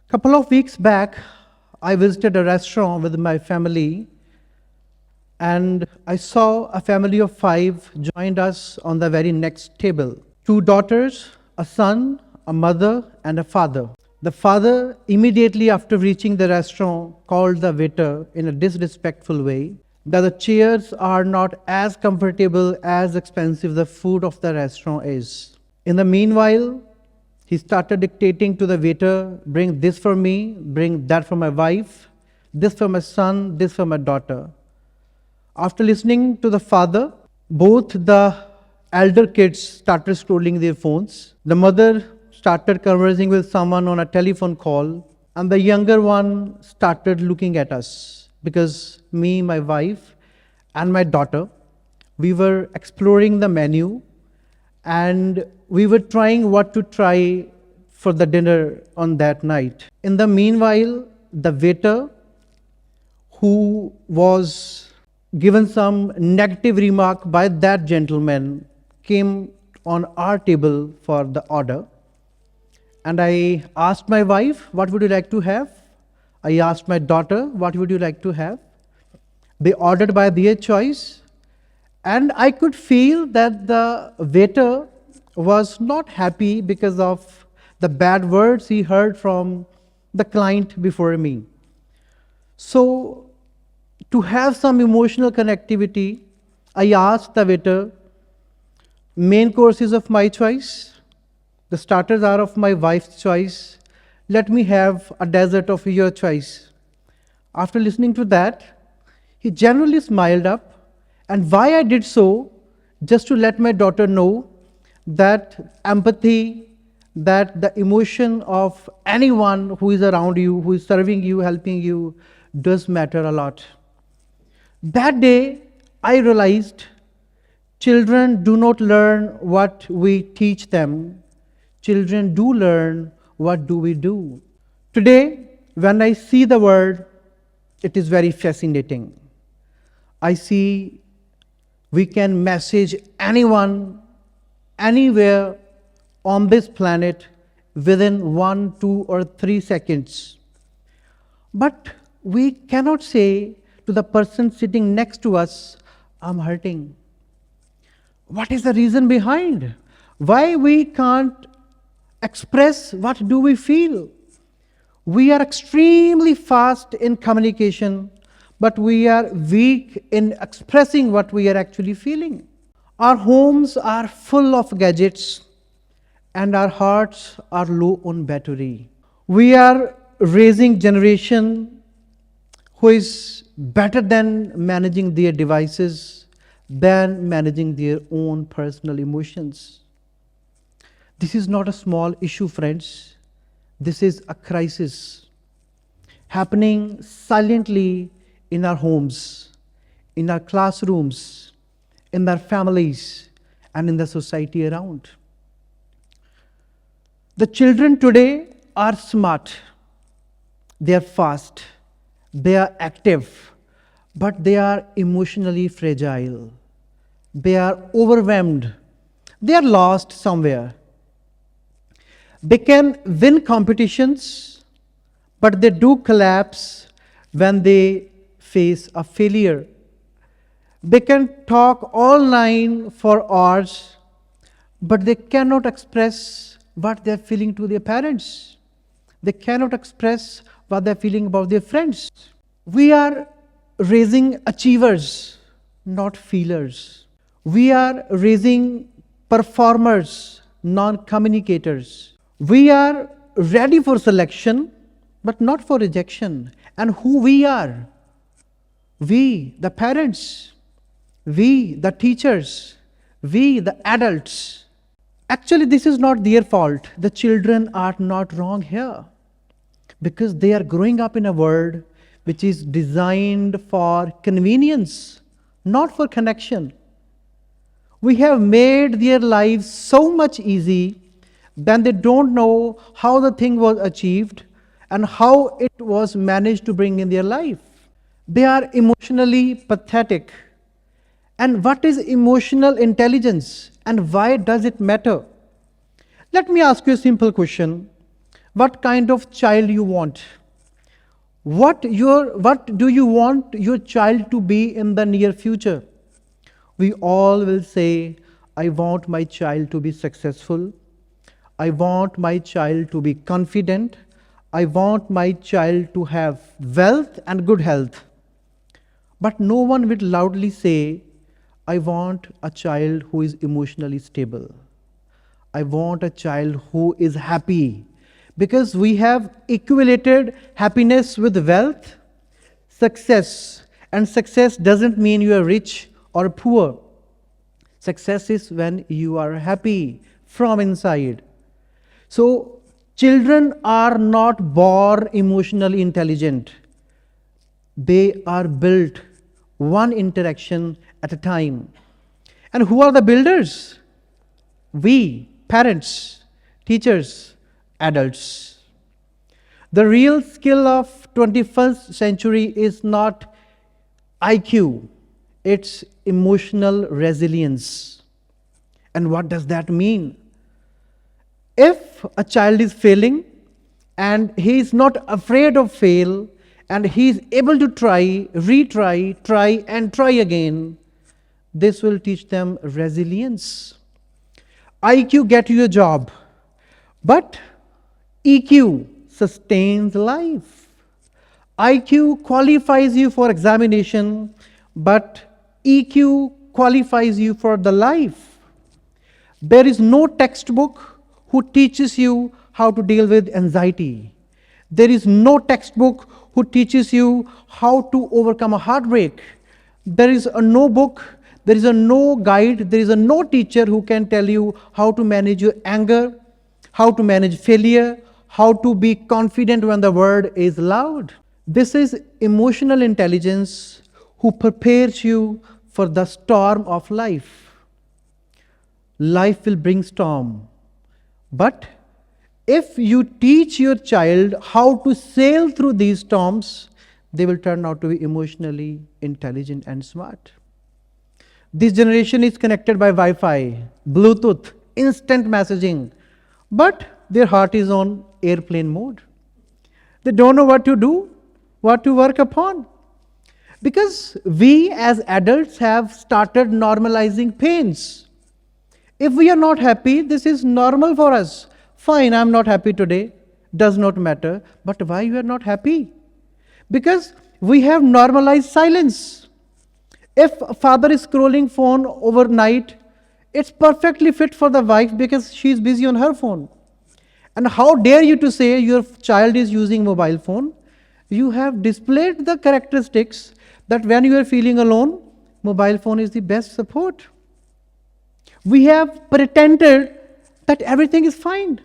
Couple of weeks back, I visited a restaurant with my family, and I saw a family of five joined us on the very next table. Two daughters, a son, a mother, and a father. The father, immediately after reaching the restaurant, called the waiter in a disrespectful way that the chairs are not as comfortable as expensive the food of the restaurant is. In the meanwhile, he started dictating to the waiter, bring this for me, bring that for my wife, this for my son, this for my daughter. After listening to the father, both the elder kids started scrolling their phones. The mother started conversing with someone on a telephone call, and the younger one started looking at us because me, my wife, and my daughter, we were exploring the menu and we were trying what to try for the dinner on that night. In the meanwhile, the waiter, who was given some negative remark by that gentleman, came on our table for the order. And I asked my wife, what would you like to have? I asked my daughter, what would you like to have? They ordered by their choice. And I could feel that the waiter was not happy because of the bad words he heard from the client before me. So, to have some emotional connectivity, I asked the waiter, main course is of my choice, the starters are of my wife's choice, let me have a dessert of your choice. After listening to that, he generally smiled up, and why I did so, just to let my daughter know that empathy, that the emotion of anyone who is around you, who is serving you, helping you, does matter a lot. That day, I realized children do not learn what we teach them. Children do learn what do we do. Today, when I see the world, it is very fascinating. I see we can message anyone, anywhere on this planet within 1, 2, or 3 seconds. But we cannot say to the person sitting next to us, I'm hurting. What is the reason behind? Why we can't express what do we feel? We are extremely fast in communication, but we are weak in expressing what we are actually feeling. Our homes are full of gadgets and our hearts are low on battery. We are raising generation who is better than managing their devices than managing their own personal emotions. This is not a small issue, friends. This is a crisis happening silently in our homes, in our classrooms, in our families, and in the society around. The children today are smart, they are fast, they are active, but they are emotionally fragile. They are overwhelmed. They are lost somewhere. They can win competitions, but they do collapse when they face a failure. They can talk online for hours, but they cannot express what they are feeling to their parents. They cannot express what they are feeling about their friends. We are raising achievers, not feelers. We are raising performers, non-communicators. We are ready for selection, but not for rejection. And who we are? We, the parents. We, the teachers. We, the adults. Actually, this is not their fault. The children are not wrong here, because they are growing up in a world which is designed for convenience, not for connection. We have made their lives so much easy that they don't know how the thing was achieved and how it was managed to bring in their life. They are emotionally pathetic. And what is emotional intelligence and why does it matter? Let me ask you a simple question. what kind of child you want. What do you want your child to be in the near future? We all will say, I want my child to be successful. I want my child to be confident. I want my child to have wealth and good health. But no one will loudly say, I want a child who is emotionally stable. I want a child who is happy. Because we have equated happiness with wealth, success. And success doesn't mean you are rich or poor. Success is when you are happy from inside. So, children are not born emotionally intelligent. They are built one interaction at a time. And who are the builders? We, parents, teachers, adults. The real skill of 21st century is not IQ, it's emotional resilience. And what does that mean? If a child is failing and he is not afraid of fail and he is able to try, retry, try and try again, this will teach them resilience. IQ gets you a job, but EQ sustains life. IQ qualifies you for examination, but EQ qualifies you for the life. There is no textbook who teaches you how to deal with anxiety. There is no textbook who teaches you how to overcome a heartbreak. There is no book, there is no guide, there is no teacher who can tell you how to manage your anger, how to manage failure, how to be confident when the word is loud. This is emotional intelligence who prepares you for the storm of life. Life will bring storm. But if you teach your child how to sail through these storms, they will turn out to be emotionally intelligent and smart. This generation is connected by Wi-Fi, Bluetooth, instant messaging, but their heart is on airplane mode. They don't know what to do, what to work upon. Because we as adults have started normalizing pains. If we are not happy, this is normal for us. Fine, I'm not happy today, does not matter. But why you are not happy? Because we have normalized silence. If a father is scrolling phone overnight, it's perfectly fit for the wife because she is busy on her phone. And how dare you to say your child is using mobile phone? You have displayed the characteristics that when you are feeling alone, mobile phone is the best support. We have pretended that everything is fine.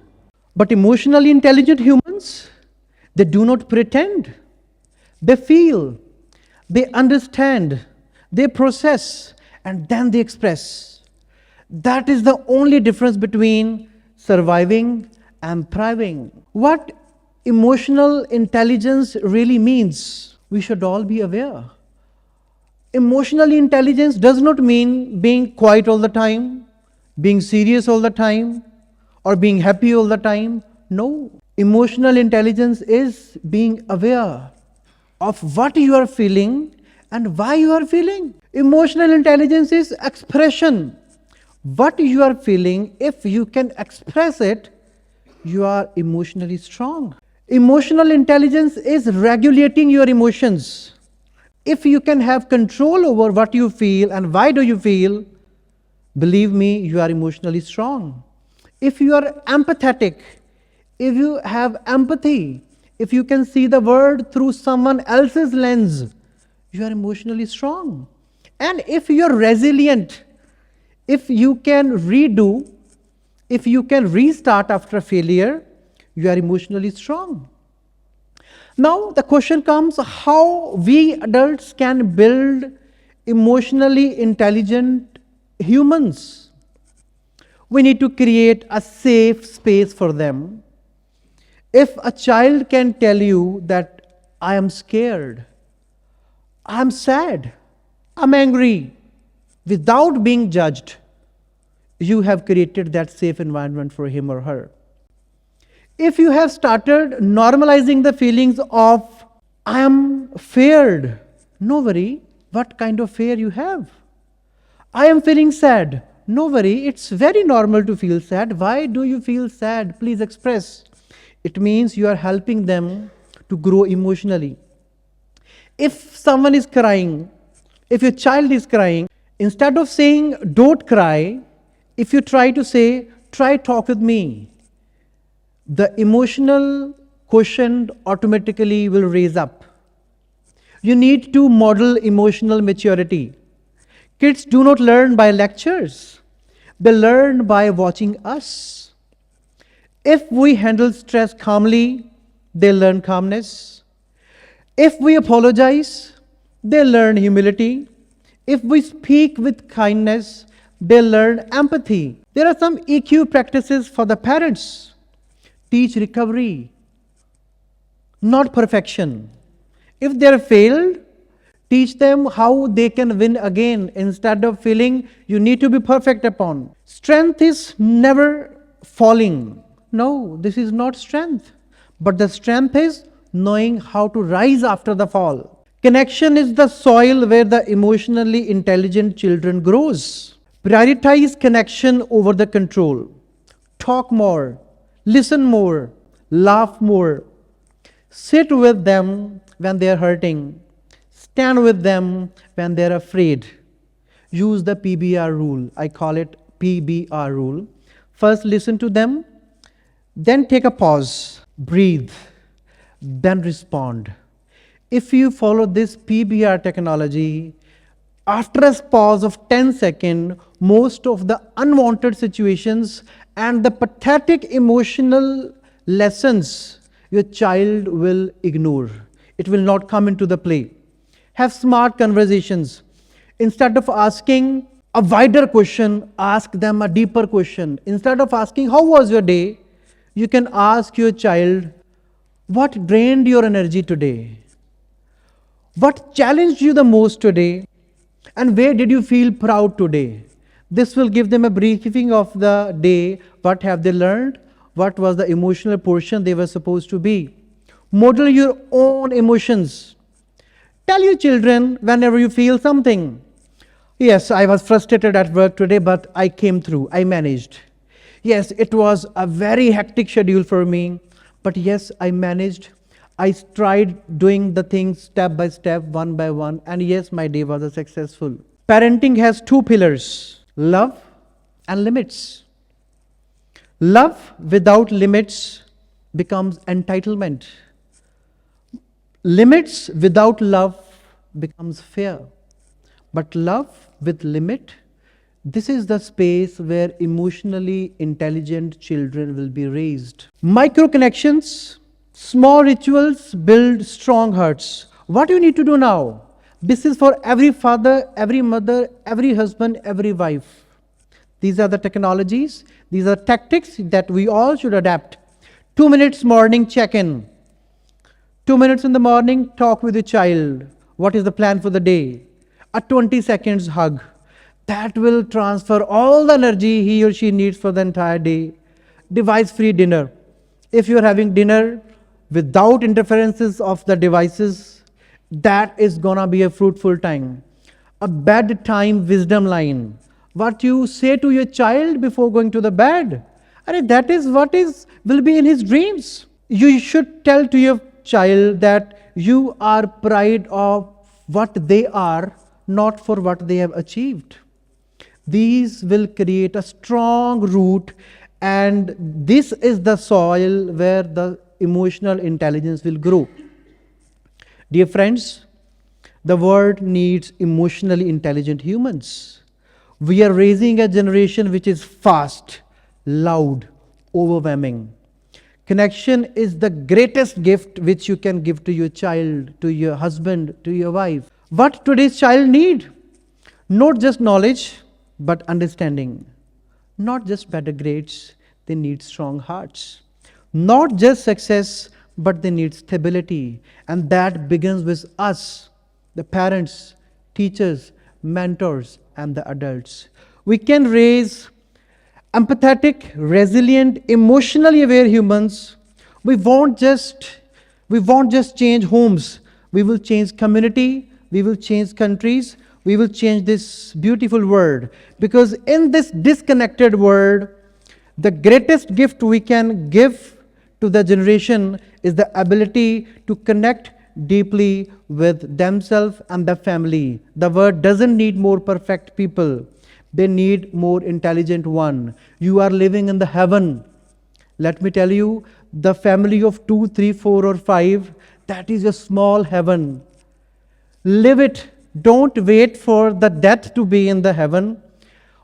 But emotionally intelligent humans, they do not pretend. They feel, they understand, they process, and then they express. That is the only difference between surviving and thriving. What emotional intelligence really means, we should all be aware. Emotional intelligence does not mean being quiet all the time, being serious all the time, or being happy all the time. No. Emotional intelligence is being aware of what you are feeling and why you are feeling. Emotional intelligence is expression. What you are feeling, if you can express it, you are emotionally strong. Emotional intelligence is regulating your emotions. If you can have control over what you feel and why do you feel, believe me, you are emotionally strong. If you are empathetic, if you have empathy, if you can see the world through someone else's lens, you are emotionally strong. And if you are resilient, if you can redo, if you can restart after failure, you are emotionally strong. Now the question comes, how we adults can build emotionally intelligent humans. We need to create a safe space for them. If a child can tell you that I am scared, I am sad, I'm angry, without being judged, you have created that safe environment for him or her. If you have started normalizing the feelings of I am feared, no worry what kind of fear you have. I am feeling sad, no worry, it's very normal to feel sad. Why do you feel sad? Please express. It means you are helping them to grow emotionally. If someone is crying, if your child is crying, instead of saying don't cry, if you try to say try talk with me, the emotional quotient automatically will raise up. You need to model emotional maturity. Kids do not learn by lectures, they learn by watching us. If we handle stress calmly, they learn calmness. If we apologize, they learn humility. If we speak with kindness, they learn empathy. There are some EQ practices for the parents. Teach recovery, not perfection. If they are failed, teach them how they can win again instead of feeling you need to be perfect upon. Strength is never falling. No, this is not strength. But the strength is knowing how to rise after the fall. Connection is the soil where the emotionally intelligent children grows. Prioritize connection over the control. Talk more, listen more, laugh more. Sit with them when they are hurting. Stand with them when they are afraid. Use the PBR rule. I call it PBR rule. First listen to them, then take a pause, breathe, then respond. If you follow this PBR technology, after a pause of 10 seconds, most of the unwanted situations and the pathetic emotional lessons your child will ignore. It will not come into the play. Have smart conversations. Instead of asking a wider question, ask them a deeper question. Instead of asking, how was your day? You can ask your child, what drained your energy today? What challenged you the most today? And where did you feel proud today? This will give them a briefing of the day. What have they learned? What was the emotional portion they were supposed to be? Model your own emotions. Tell your children whenever you feel something. Yes, I was frustrated at work today, but I came through. I managed. Yes, it was a very hectic schedule for me, but yes, I managed. I tried doing the things step by step, one by one, and yes, my day was successful. Parenting has two pillars, love and limits. Love without limits becomes entitlement. Limits without love becomes fear. But love with limit, this is the space where emotionally intelligent children will be raised. Micro connections, small rituals build strong hearts. What you need to do now? This is for every father, every mother, every husband, every wife. These are the technologies, these are tactics that we all should adapt. 2 minutes morning check-in. 2 minutes in the morning, talk with your child. What is the plan for the day? A 20 seconds hug. That will transfer all the energy he or she needs for the entire day. Device-free dinner. If you are having dinner without interferences of the devices, that is gonna be a fruitful time. A bedtime wisdom line. What you say to your child before going to the bed. And that is what will be in his dreams. You should tell to your child that you are proud of what they are, not for what they have achieved. These will create a strong root, and this is the soil where the emotional intelligence will grow. Dear friends, the world needs emotionally intelligent humans. We are raising a generation which is fast, loud, overwhelming. Connection is the greatest gift which you can give to your child, to your husband, to your wife. What today's child need? Not just knowledge, but understanding. Not just better grades, they need strong hearts. Not just success, but they need stability. And that begins with us, the parents, teachers, mentors, and the adults. We can raise empathetic, resilient, emotionally aware humans We won't just we won't just change homes. We will change community, we will change countries, we will change this beautiful world. Because in this disconnected world, the greatest gift we can give to the generation is the ability to connect deeply with themselves and the family. The world doesn't need more perfect people. They need more intelligent one. You are living in the heaven. Let me tell you, the family of 2, 3, 4, or 5, that is a small heaven. Live it. Don't wait for the death to be in the heaven.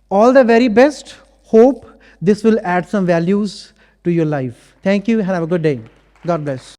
All the very best. Hope this will add some values to your life. Thank you and have a good day. God bless.